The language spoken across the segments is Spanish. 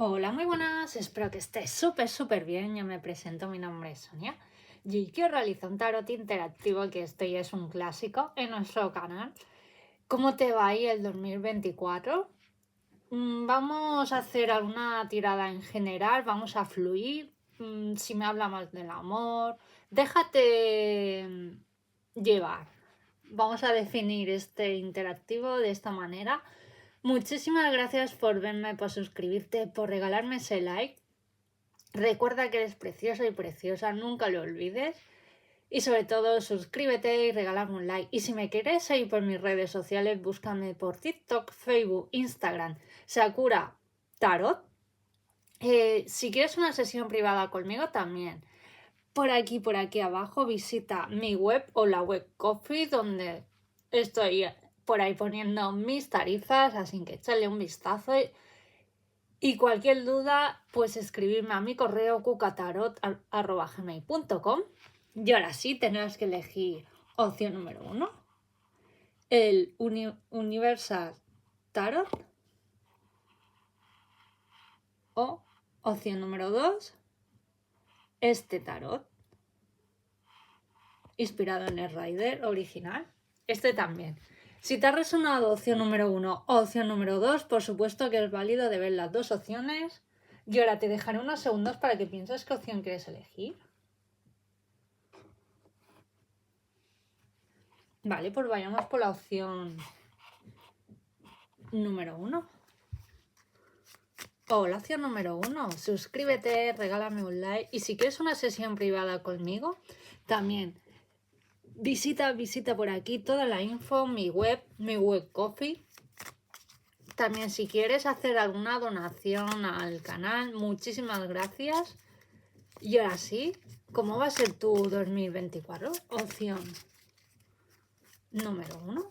Hola, muy buenas, espero que estés súper bien. Yo me presento, mi nombre es Sonia y quiero realizar un tarot interactivo que esto ya es un clásico en nuestro canal. ¿Cómo te va ahí el 2024? Vamos a hacer alguna tirada en general, vamos a fluir. Si me habla más del amor, déjate llevar. Vamos a definir este interactivo de esta manera. Muchísimas gracias por verme, por suscribirte, por regalarme ese like. Recuerda que eres precioso y preciosa, nunca lo olvides. Y sobre todo, suscríbete y regálame un like. Y si me quieres seguir por mis redes sociales, búscame por TikTok, Facebook, Instagram, Sakura Tarot. Si quieres una sesión privada conmigo, también. Por aquí abajo, visita mi web o la web Coffee, donde estoy por ahí poniendo mis tarifas, así que échale un vistazo. Y cualquier duda, pues escribirme a mi correo cucatarot@gmail.com. Y ahora sí, tendrás que elegir opción número 1, el Universal Tarot, o opción número 2, este tarot, inspirado en el Rider original. Este también. Si te ha resonado opción número 1 o opción número 2, por supuesto que es válido de ver las dos opciones. Y ahora te dejaré unos segundos para que pienses qué opción quieres elegir. Vale, pues vayamos por la opción número 1. O la opción número 1. Suscríbete, regálame un like. Y si quieres una sesión privada conmigo, también visita por aquí toda la info, mi web Coffee. También si quieres hacer alguna donación al canal, muchísimas gracias. Y ahora sí, ¿cómo va a ser tu 2024? Opción número 1.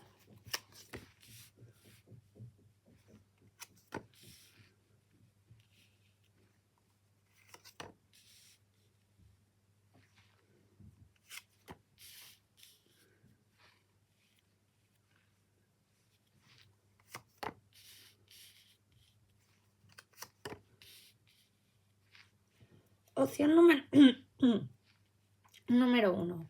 Opción número 1.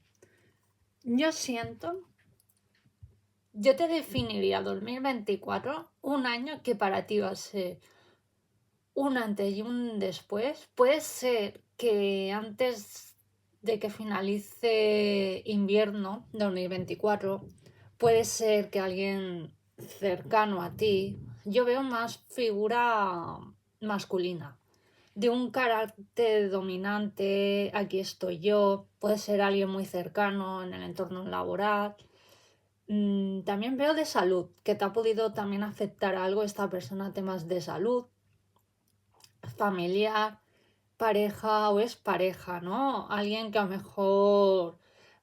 Yo te definiría 2024 un año que para ti va a ser un antes y un después. Puede ser que antes de que finalice invierno 2024, puede ser que alguien cercano a ti, yo veo más figura masculina, de un carácter dominante, aquí estoy yo, puede ser alguien muy cercano en el entorno laboral. También veo de salud, que te ha podido también afectar algo esta persona, temas de salud, familiar, pareja o es pareja, ¿no? Alguien que a lo mejor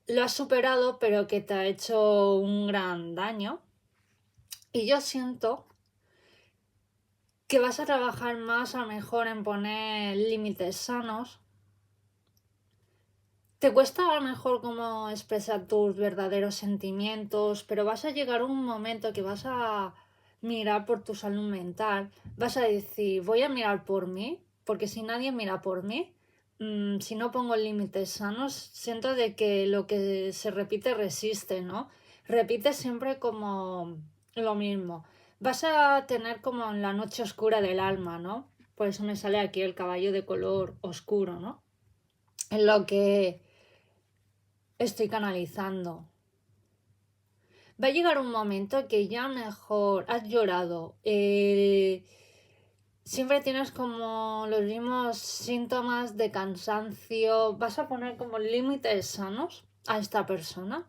lo has superado pero que te ha hecho un gran daño. Y yo siento que vas a trabajar más a lo mejor en poner límites sanos. Te cuesta a lo mejor como expresar tus verdaderos sentimientos, pero vas a llegar a un momento que vas a mirar por tu salud mental, vas a decir, voy a mirar por mí, porque si nadie mira por mí, si no pongo límites sanos, siento de que lo que se repite resiste, ¿no? Repite siempre como lo mismo. Vas a tener como en la noche oscura del alma, ¿no? Por eso me sale aquí el caballo de color oscuro, ¿no? En lo que estoy canalizando. Va a llegar un momento que ya mejor has llorado, siempre tienes como los mismos síntomas de cansancio, vas a poner como límites sanos a esta persona.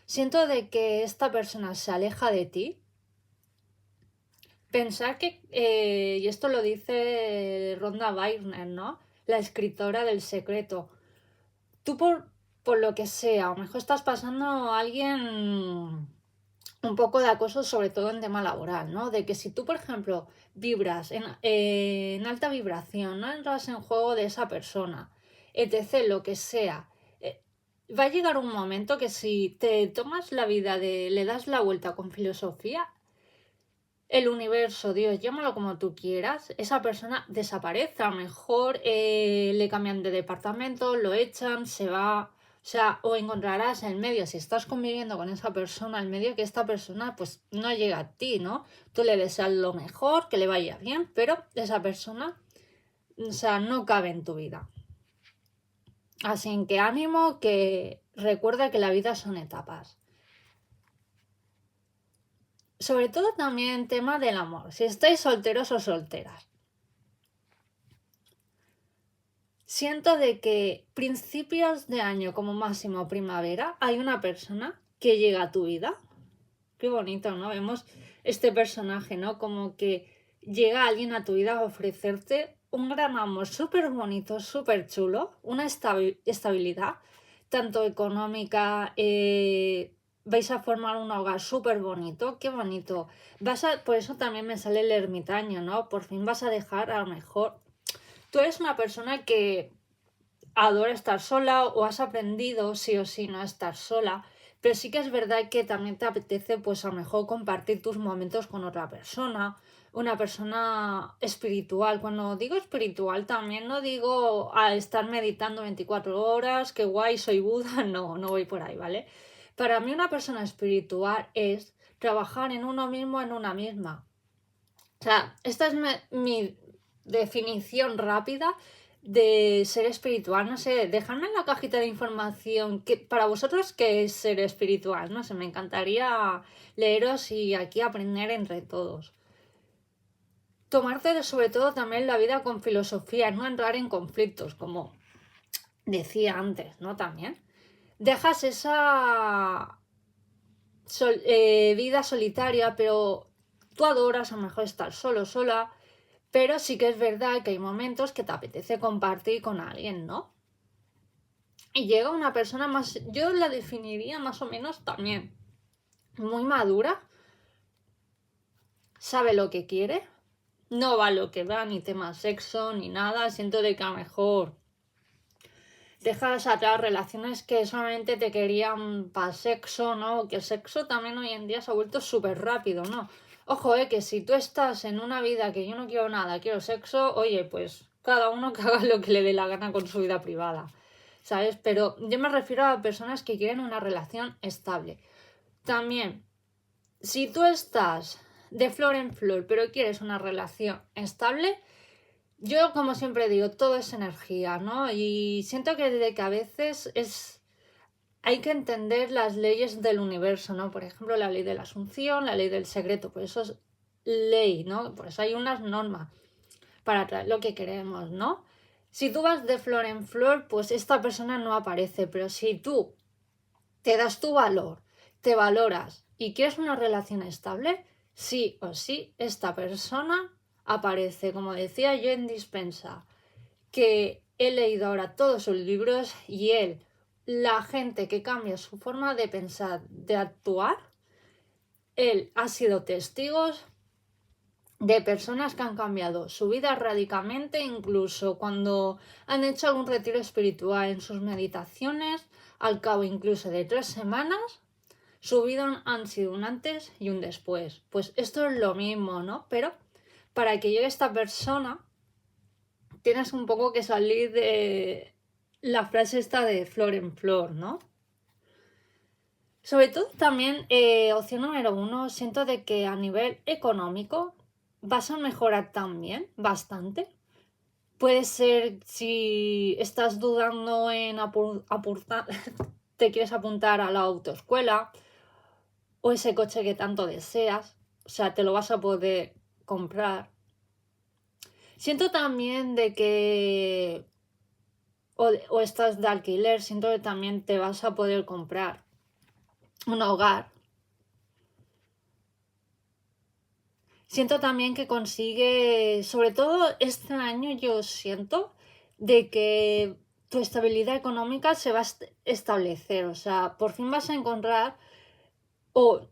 Siento de que esta persona se aleja de ti. Pensar que, y esto lo dice Rhonda Byrne, ¿no? La escritora del Secreto. Tú por lo que sea, a lo mejor estás pasando a alguien un poco de acoso, sobre todo en tema laboral, ¿no? De que si tú, por ejemplo, vibras en alta vibración, no entras en juego de esa persona, etc., lo que sea, va a llegar un momento que si te tomas la vida le das la vuelta con filosofía, el universo, Dios, llámalo como tú quieras, esa persona desaparece, a lo mejor le cambian de departamento, lo echan, se va, o sea, o encontrarás el medio, si estás conviviendo con esa persona, el medio que esta persona pues no llega a ti, ¿no? Tú le deseas lo mejor, que le vaya bien, pero esa persona, o sea, no cabe en tu vida. Así que ánimo, que recuerda que la vida son etapas. Sobre todo también tema del amor, si estáis solteros o solteras. Siento de que principios de año, como máximo primavera, hay una persona que llega a tu vida. Qué bonito, ¿no? Vemos este personaje, ¿no? Como que llega alguien a tu vida a ofrecerte un gran amor súper bonito, súper chulo, una estabilidad, tanto económica, vais a formar un hogar súper bonito, qué bonito. Por eso también me sale el ermitaño, ¿no? Por fin vas a dejar, a lo mejor, tú eres una persona que adora estar sola o has aprendido sí o sí no a estar sola, pero sí que es verdad que también te apetece pues a lo mejor compartir tus momentos con otra persona, una persona espiritual. Cuando digo espiritual también no digo a estar meditando 24 horas, que guay, soy Buda, no voy por ahí, ¿vale? Para mí una persona espiritual es trabajar en uno mismo, en una misma. O sea, esta es mi definición rápida de ser espiritual. No sé, dejadme en la cajita de información para vosotros qué es ser espiritual. No sé, me encantaría leeros y aquí aprender entre todos. Tomarte sobre todo también la vida con filosofía, no entrar en conflictos, como decía antes, ¿no? También. Dejas esa vida solitaria, pero tú adoras a lo mejor estar solo, sola. Pero sí que es verdad que hay momentos que te apetece compartir con alguien, ¿no? Y llega una persona más, yo la definiría más o menos también muy madura, sabe lo que quiere, no va a lo que va, ni tema sexo, ni nada. Siento de que a lo mejor dejas atrás relaciones que solamente te querían para sexo, ¿no? Que el sexo también hoy en día se ha vuelto súper rápido, ¿no? Ojo, que si tú estás en una vida que yo no quiero nada, quiero sexo, oye, pues cada uno que haga lo que le dé la gana con su vida privada, ¿sabes? Pero yo me refiero a personas que quieren una relación estable. También, si tú estás de flor en flor, pero quieres una relación estable, yo, como siempre digo, todo es energía, ¿no? Y siento que a veces hay que entender las leyes del universo, ¿no? Por ejemplo, la ley de la asunción, la ley del secreto, por eso es ley, ¿no? Por eso hay unas normas para atraer lo que queremos, ¿no? Si tú vas de flor en flor, pues esta persona no aparece, pero si tú te das tu valor, te valoras y quieres una relación estable, sí o sí, esta persona aparece. Como decía yo en Dispensa, que he leído ahora todos sus libros y la gente que cambia su forma de pensar, de actuar, él ha sido testigo de personas que han cambiado su vida radicalmente, incluso cuando han hecho algún retiro espiritual en sus meditaciones, al cabo incluso de 3 semanas, su vida han sido un antes y un después. Pues esto es lo mismo, ¿no? Pero para que llegue esta persona, tienes un poco que salir de la frase esta de flor en flor, ¿no? Sobre todo también, opción número 1, siento de que a nivel económico vas a mejorar también bastante. Puede ser si estás dudando en te quieres apuntar a la autoescuela o ese coche que tanto deseas, o sea, te lo vas a poder comprar. Siento también de que o estás de alquiler, siento que también te vas a poder comprar un hogar. Siento también que consigue, sobre todo este año yo siento de que tu estabilidad económica se va a establecer, o sea, por fin vas a encontrar o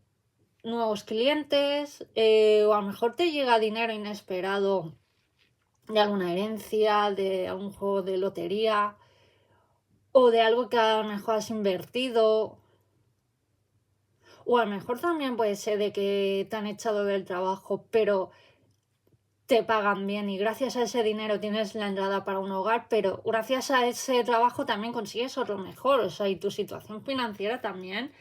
nuevos clientes, o a lo mejor te llega dinero inesperado de alguna herencia, de algún juego de lotería o de algo que a lo mejor has invertido. O a lo mejor también puede ser de que te han echado del trabajo, pero te pagan bien y gracias a ese dinero tienes la entrada para un hogar, pero gracias a ese trabajo también consigues otro mejor, o sea, y tu situación financiera también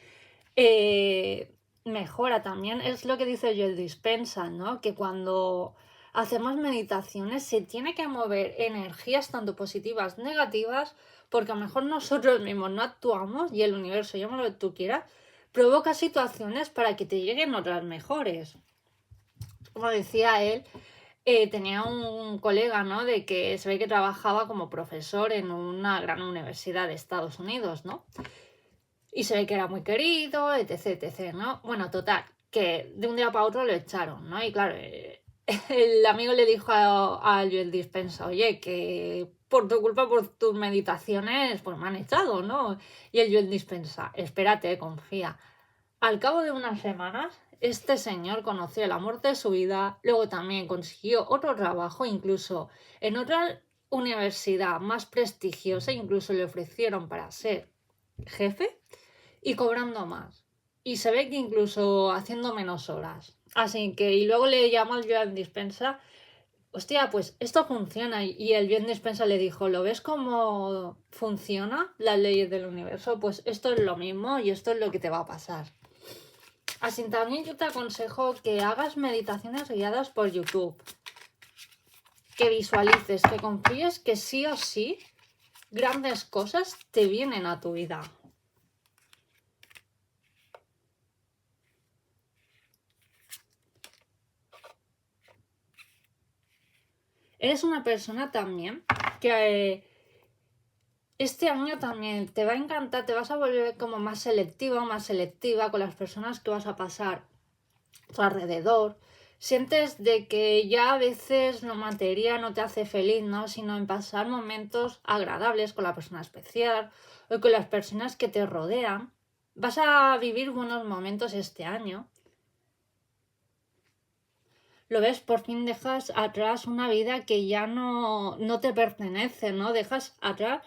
mejora también. Es lo que dice Joe Dispenza, ¿no? Que cuando hacemos meditaciones se tiene que mover energías tanto positivas, negativas, porque a lo mejor nosotros mismos no actuamos y el universo, llámalo lo que tú quieras, provoca situaciones para que te lleguen otras mejores. Como decía él, tenía un colega, ¿no? De que se ve que trabajaba como profesor en una gran universidad de Estados Unidos, ¿no? Y se ve que era muy querido, etc, etc, ¿no? Bueno, total, que de un día para otro lo echaron, ¿no? Y claro, el amigo le dijo a Joel Dispensa, oye, que por tu culpa, por tus meditaciones, pues me han echado, ¿no? Y el Joel Dispensa, espérate, confía. Al cabo de unas semanas, este señor conoció el amor de su vida, luego también consiguió otro trabajo, incluso en otra universidad más prestigiosa, incluso le ofrecieron para ser jefe y cobrando más. Y se ve que incluso haciendo menos horas. Así que, y luego le llama al Joan Dispensa, hostia, pues esto funciona. Y el Joan Dispensa le dijo, ¿lo ves cómo funciona las leyes del universo? Pues esto es lo mismo y esto es lo que te va a pasar. Así también yo te aconsejo que hagas meditaciones guiadas por YouTube. Que visualices, que confíes que sí o sí grandes cosas te vienen a tu vida. Eres una persona también que este año también te va a encantar, te vas a volver como más selectivo, más selectiva con las personas que vas a pasar a tu alrededor. Sientes de que ya a veces lo material no te hace feliz, ¿no? Sino en pasar momentos agradables con la persona especial o con las personas que te rodean. Vas a vivir buenos momentos este año. Lo ves, por fin dejas atrás una vida que ya no te pertenece, ¿no? Dejas atrás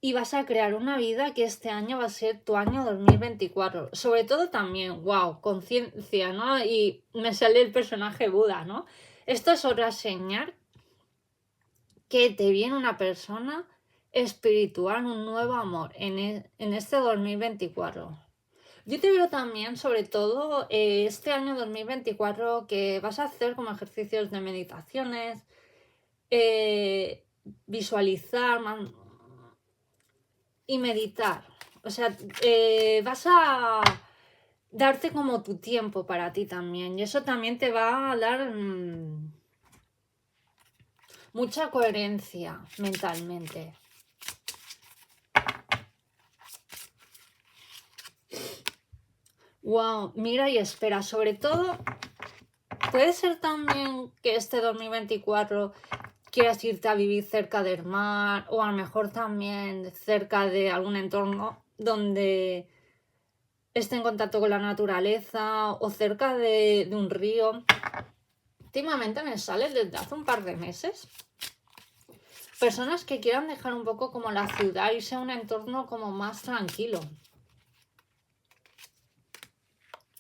y vas a crear una vida que este año va a ser tu año 2024. Sobre todo también, wow, conciencia, ¿no? Y me sale el personaje Buda, ¿no? Esto es otra señal que te viene una persona espiritual, un nuevo amor en este 2024. Yo te veo también, sobre todo, este año 2024 que vas a hacer como ejercicios de meditaciones, visualizar y meditar. O sea, vas a darte como tu tiempo para ti también. Y eso también te va a dar mucha coherencia mentalmente. Wow, mira y espera. Sobre todo, puede ser también que este 2024 quieras irte a vivir cerca del mar o a lo mejor también cerca de algún entorno donde esté en contacto con la naturaleza o cerca de un río. Últimamente me sale desde hace un par de meses personas que quieran dejar un poco como la ciudad, irse a un entorno como más tranquilo.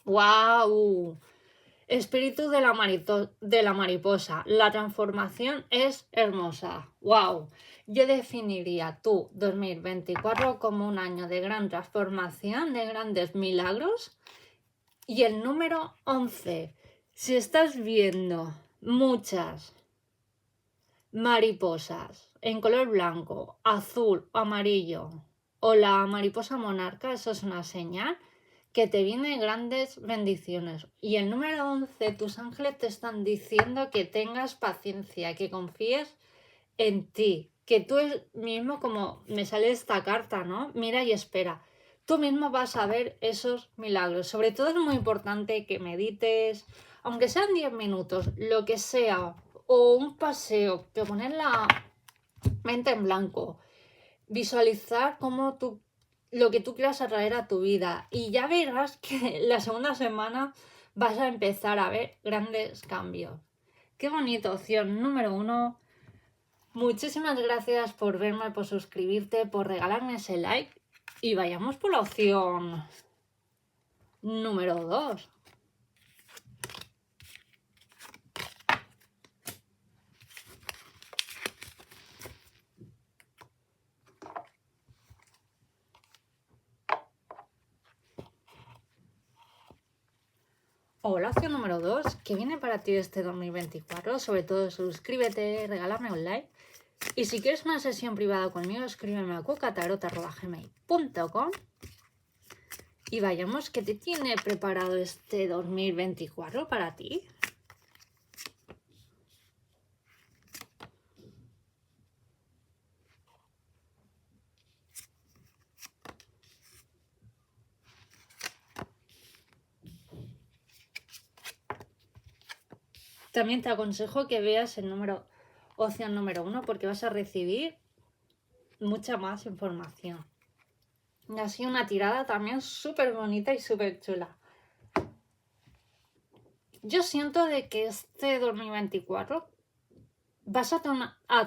¡Wow! Espíritu de la mariposa. La transformación es hermosa. ¡Wow! Yo definiría tu 2024 como un año de gran transformación, de grandes milagros. Y el número 11. Si estás viendo muchas mariposas en color blanco, azul o amarillo, o la mariposa monarca, eso es una señal que te vienen grandes bendiciones. Y el número 11, tus ángeles te están diciendo que tengas paciencia, que confíes en ti, que tú mismo, como me sale esta carta, ¿no? Mira y espera. Tú mismo vas a ver esos milagros. Sobre todo es muy importante que medites, aunque sean 10 minutos, lo que sea, o un paseo, que poner la mente en blanco, visualizar cómo lo que tú quieras atraer a tu vida y ya verás que la segunda semana vas a empezar a ver grandes cambios. Qué bonita opción número 1. Muchísimas gracias por verme, por suscribirte, por regalarme ese like y vayamos por la opción número 2. O la opción número 2, que viene para ti este 2024, sobre todo suscríbete, regálame un like. Y si quieres una sesión privada conmigo, escríbeme a cucatarot@gmail.com y vayamos, que te tiene preparado este 2024 para ti. También te aconsejo que veas el opción número 1 porque vas a recibir mucha más información. Y así una tirada también súper bonita y súper chula. Yo siento de que este 2024 vas a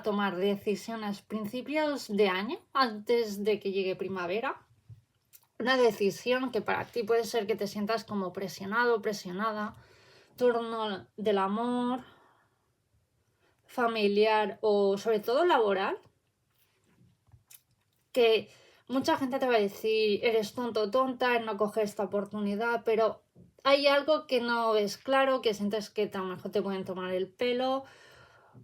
tomar decisiones principios de año, antes de que llegue primavera. Una decisión que para ti puede ser que te sientas como presionado, presionada, torno del amor, familiar o sobre todo laboral, que mucha gente te va a decir, eres tonto, tonta, no coges esta oportunidad, pero hay algo que no ves claro, que sientes que a lo mejor te pueden tomar el pelo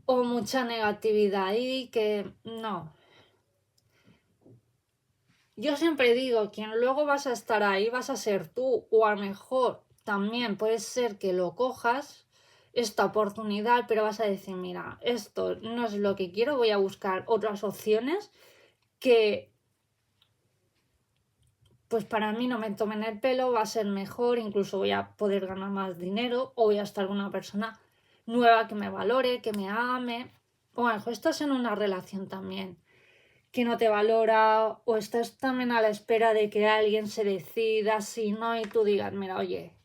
o mucha negatividad ahí, que no. Yo siempre digo, quien luego vas a estar ahí vas a ser tú, o a lo mejor también puede ser que lo cojas esta oportunidad, pero vas a decir, mira, esto no es lo que quiero, voy a buscar otras opciones que pues para mí no me tomen el pelo, va a ser mejor, incluso voy a poder ganar más dinero o voy a estar con una persona nueva que me valore, que me ame. O a lo mejor estás en una relación también que no te valora o estás también a la espera de que alguien se decida, si no, y tú digas, mira, oye,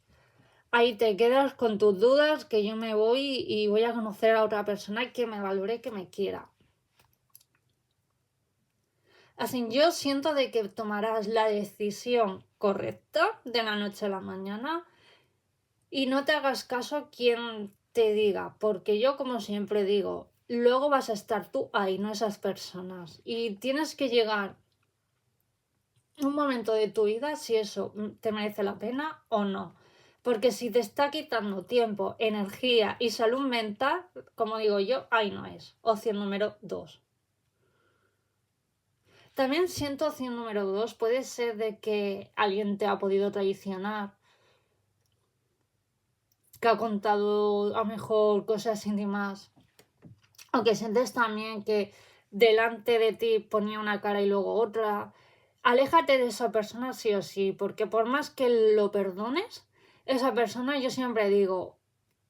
ahí te quedas con tus dudas, que yo me voy y voy a conocer a otra persona que me valore, que me quiera. Así yo siento de que tomarás la decisión correcta de la noche a la mañana y no te hagas caso a quien te diga, porque yo como siempre digo, luego vas a estar tú ahí, no esas personas. Y tienes que llegar un momento de tu vida si eso te merece la pena o no. Porque si te está quitando tiempo, energía y salud mental, como digo yo, ahí no es. Opción número 2. También siento opción número 2, puede ser de que alguien te ha podido traicionar, que ha contado a lo mejor cosas íntimas, o que sientes también que delante de ti ponía una cara y luego otra. Aléjate de esa persona sí o sí, porque por más que lo perdones, esa persona, yo siempre digo,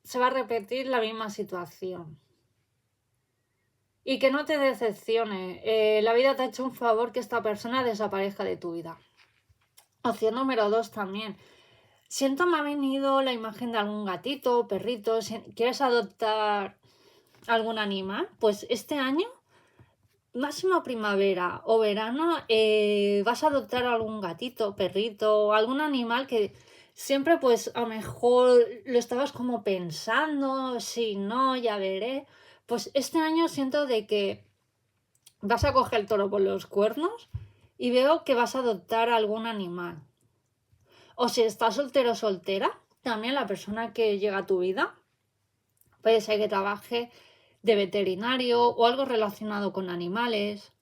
se va a repetir la misma situación. Y que no te decepcione. La vida te ha hecho un favor que esta persona desaparezca de tu vida. Opción número 2 también. Siento me ha venido la imagen de algún gatito, perrito. Si quieres adoptar algún animal, pues este año, máximo primavera o verano, vas a adoptar algún gatito, perrito, algún animal que siempre pues a lo mejor lo estabas como pensando, si no, ya veré. Pues este año siento de que vas a coger el toro por los cuernos y veo que vas a adoptar algún animal. O si estás soltero o soltera, también la persona que llega a tu vida puede ser que trabaje de veterinario o algo relacionado con animales,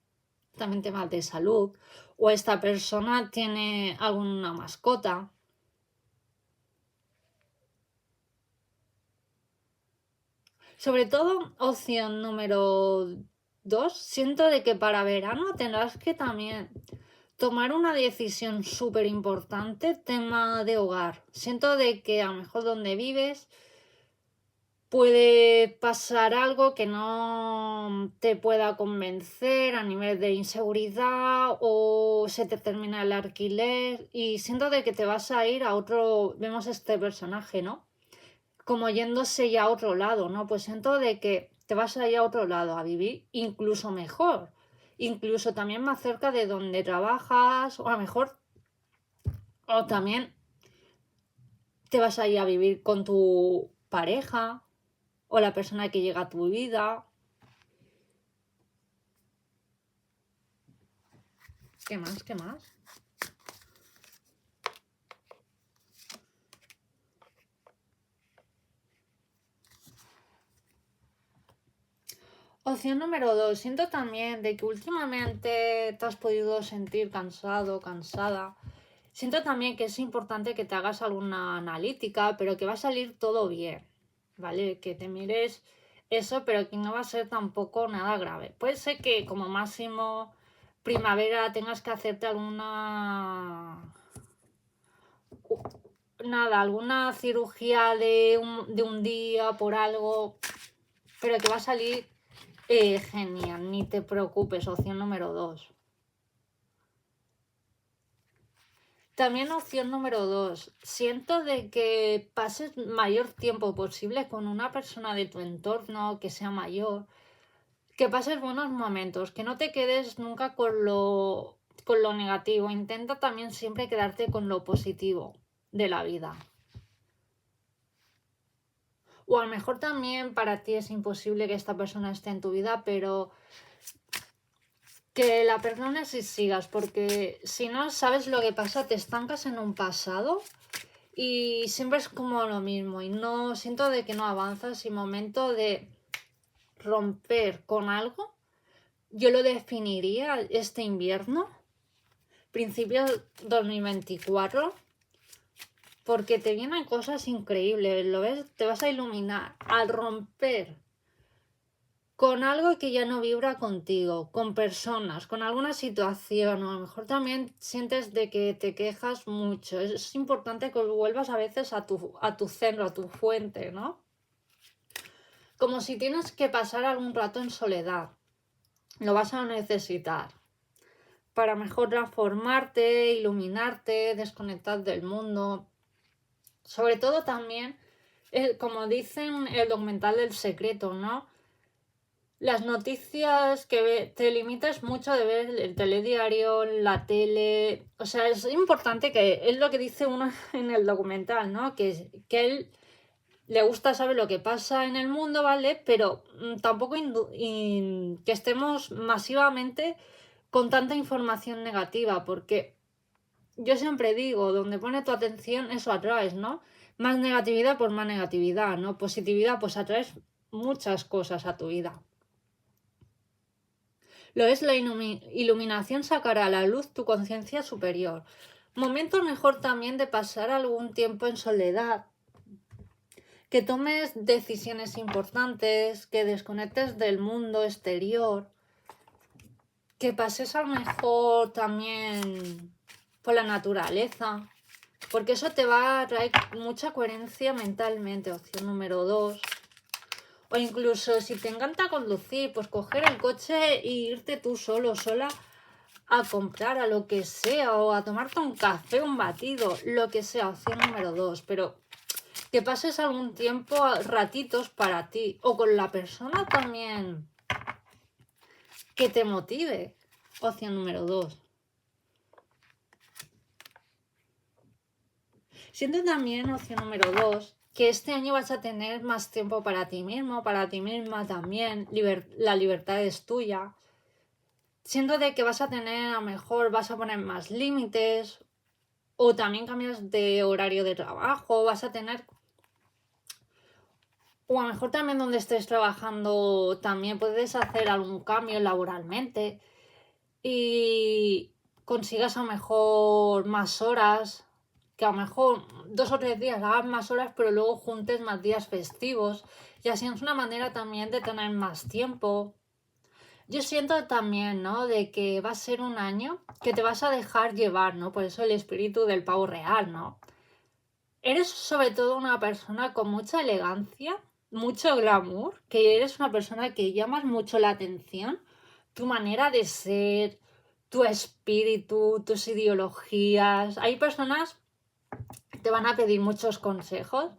también temas de salud, o esta persona tiene alguna mascota. Sobre todo, opción número 2, siento de que para verano tendrás que también tomar una decisión súper importante, tema de hogar. Siento de que a lo mejor donde vives puede pasar algo que no te pueda convencer a nivel de inseguridad o se te termina el alquiler y siento de que te vas a ir a otro, vemos este personaje, ¿no? Como yéndose ya a otro lado, ¿no? Pues siento de que te vas a ir a otro lado a vivir incluso mejor, incluso también más cerca de donde trabajas o a lo mejor, o también te vas a ir a vivir con tu pareja o la persona que llega a tu vida. ¿Qué más? ¿Qué más? Opción número 2. Siento también de que últimamente te has podido sentir cansado, cansada. Siento también que es importante que te hagas alguna analítica, pero que va a salir todo bien, ¿vale? Que te mires eso, pero que no va a ser tampoco nada grave. Puede ser que como máximo primavera tengas que hacerte alguna cirugía de un día por algo, pero que va a salir genial, ni te preocupes. Opción número 2. También opción número 2. Siento de que pases mayor tiempo posible con una persona de tu entorno que sea mayor, que pases buenos momentos, que no te quedes nunca con lo negativo. Intenta también siempre quedarte con lo positivo de la vida. O a lo mejor también para ti es imposible que esta persona esté en tu vida, pero que la perdones y sigas, porque si no sabes lo que pasa, te estancas en un pasado y siempre es como lo mismo y no siento de que no avanzas. Y momento de romper con algo, yo lo definiría este invierno, principios 2024, porque te vienen cosas increíbles, ¿lo ves? Te vas a iluminar al romper con algo que ya no vibra contigo, con personas, con alguna situación, o a lo mejor también sientes de que te quejas mucho. Es importante que vuelvas a veces a tu centro, a tu fuente, ¿no? Como si tienes que pasar algún rato en soledad. Lo vas a necesitar para mejor transformarte, iluminarte, desconectar del mundo. Sobre todo también, como dicen el documental del secreto, ¿no? Las noticias que te limitas mucho de ver el telediario, la tele. O sea, es importante que es lo que dice uno en el documental, ¿no? Que él le gusta saber lo que pasa en el mundo, ¿vale? Pero tampoco que estemos masivamente con tanta información negativa, porque yo siempre digo, donde pone tu atención, eso atraes, ¿no? Más negatividad por más negatividad, ¿no? Positividad, pues atraes muchas cosas a tu vida. Lo es la iluminación, sacará a la luz tu conciencia superior. Momento mejor también de pasar algún tiempo en soledad, que tomes decisiones importantes, que desconectes del mundo exterior, que pases a lo mejor también por la naturaleza, porque eso te va a traer mucha coherencia mentalmente. Opción número 2. O incluso si te encanta conducir, pues coger el coche e irte tú solo, sola, a comprar a lo que sea, o a tomarte un café, un batido, lo que sea. Opción número 2. Pero que pases algún tiempo, ratitos para ti, o con la persona también que te motive. Opción número 2. Siento también, opción número 2, que este año vas a tener más tiempo para ti mismo, para ti misma también. La libertad es tuya. Siento de que vas a tener, a lo mejor vas a poner más límites, o también cambias de horario de trabajo, vas a tener, o a lo mejor también donde estés trabajando también puedes hacer algún cambio laboralmente y consigas a lo mejor más horas, que a lo mejor 2 o 3 días hagas más horas, pero luego juntes más días festivos, y así es una manera también de tener más tiempo. Yo siento también, ¿no? De que va a ser un año que te vas a dejar llevar, ¿no? Por eso el espíritu del pavo real, ¿no? Eres sobre todo una persona con mucha elegancia, mucho glamour, que eres una persona que llamas mucho la atención, tu manera de ser, tu espíritu, tus ideologías. Hay personas que te van a pedir muchos consejos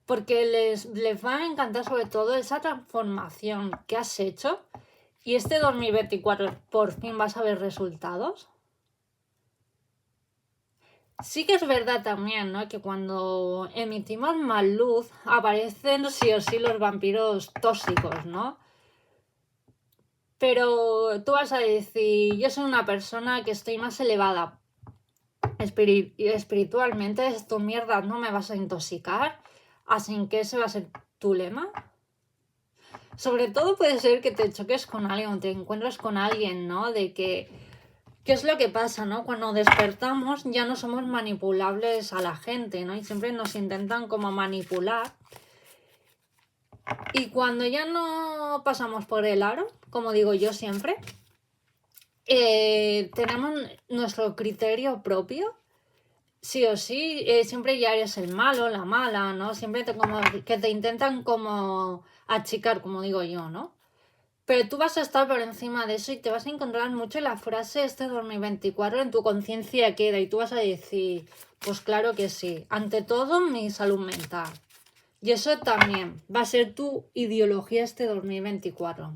porque les va a encantar sobre todo esa transformación que has hecho, y este 2024 por fin vas a ver resultados. Sí que es verdad también, ¿no? Que cuando emitimos más luz aparecen sí o sí los vampiros tóxicos, ¿no? Pero tú vas a decir, yo soy una persona que estoy más elevada espiritualmente, esto mierda no me vas a intoxicar, así que ese va a ser tu lema. Sobre todo puede ser que te choques con alguien o te encuentres con alguien, ¿no? De que ¿qué es lo que pasa, no? Cuando despertamos ya no somos manipulables a la gente, ¿no? Y siempre nos intentan como manipular. Y cuando ya no pasamos por el aro, como digo yo siempre, tenemos nuestro criterio propio. Sí o sí, siempre ya eres el malo, la mala, ¿no? Siempre como que te intentan como achicar, como digo yo, ¿no? Pero tú vas a estar por encima de eso y te vas a encontrar mucho la frase este 2024 en tu conciencia queda y tú vas a decir, pues claro que sí, ante todo mi salud mental. Y eso también va a ser tu ideología este 2024.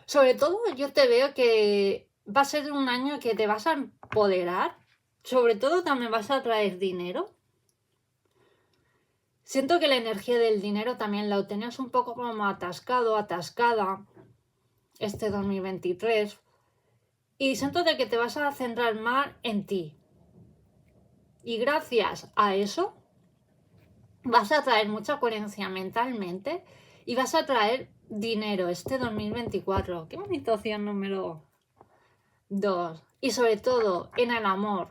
Sobre todo yo te veo que va a ser un año que te vas a empoderar, sobre todo también vas a traer dinero. Siento que la energía del dinero también la tenías un poco como atascado, atascada este 2023. Y siento de que te vas a centrar más en ti. Y gracias a eso vas a traer mucha coherencia mentalmente y vas a traer dinero este 2024. Qué bonita opción número 2. Y sobre todo en el amor.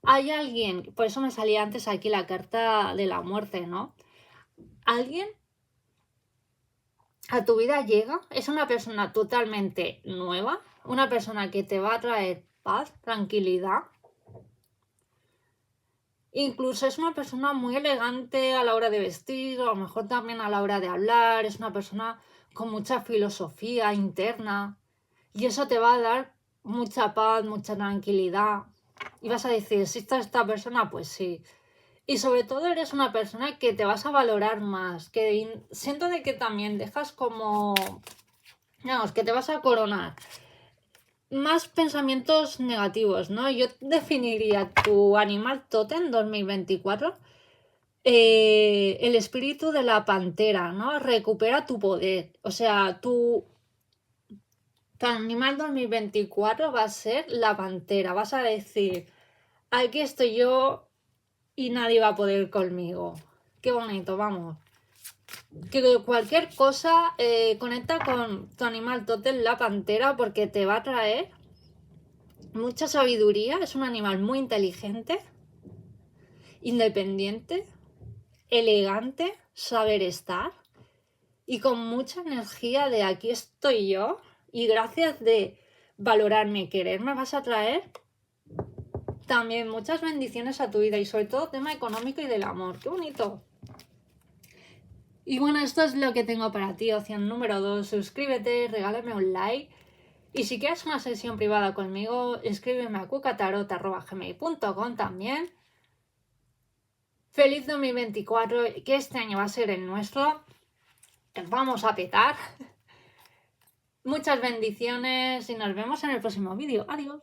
Hay alguien, por eso me salía antes aquí la carta de la muerte, ¿no? Alguien a tu vida llega, es una persona totalmente nueva, una persona que te va a traer paz, tranquilidad. Incluso es una persona muy elegante a la hora de vestir, a lo mejor también a la hora de hablar, es una persona con mucha filosofía interna y eso te va a dar mucha paz, mucha tranquilidad y vas a decir, si está esta persona, pues sí. Y sobre todo eres una persona que te vas a valorar más, que siento de que también dejas como, digamos, que te vas a coronar más pensamientos negativos, ¿no? Yo definiría tu animal tótem 2024, el espíritu de la pantera, ¿no? Recupera tu poder. O sea, tu animal 2024 va a ser la pantera. Vas a decir, aquí estoy yo y nadie va a poder conmigo. Qué bonito, vamos. Que cualquier cosa conecta con tu animal tótem, la pantera, porque te va a traer mucha sabiduría. Es un animal muy inteligente, independiente, elegante, saber estar y con mucha energía de aquí estoy yo y gracias de valorarme y quererme vas a traer también muchas bendiciones a tu vida y sobre todo tema económico y del amor. ¡Qué bonito! Y bueno, esto es lo que tengo para ti, opción número 2. Suscríbete, regálame un like y si quieres una sesión privada conmigo, escríbeme a cucatarot@gmail.com también. Feliz 2024, que este año va a ser el nuestro. Vamos a petar. Muchas bendiciones y nos vemos en el próximo vídeo. Adiós.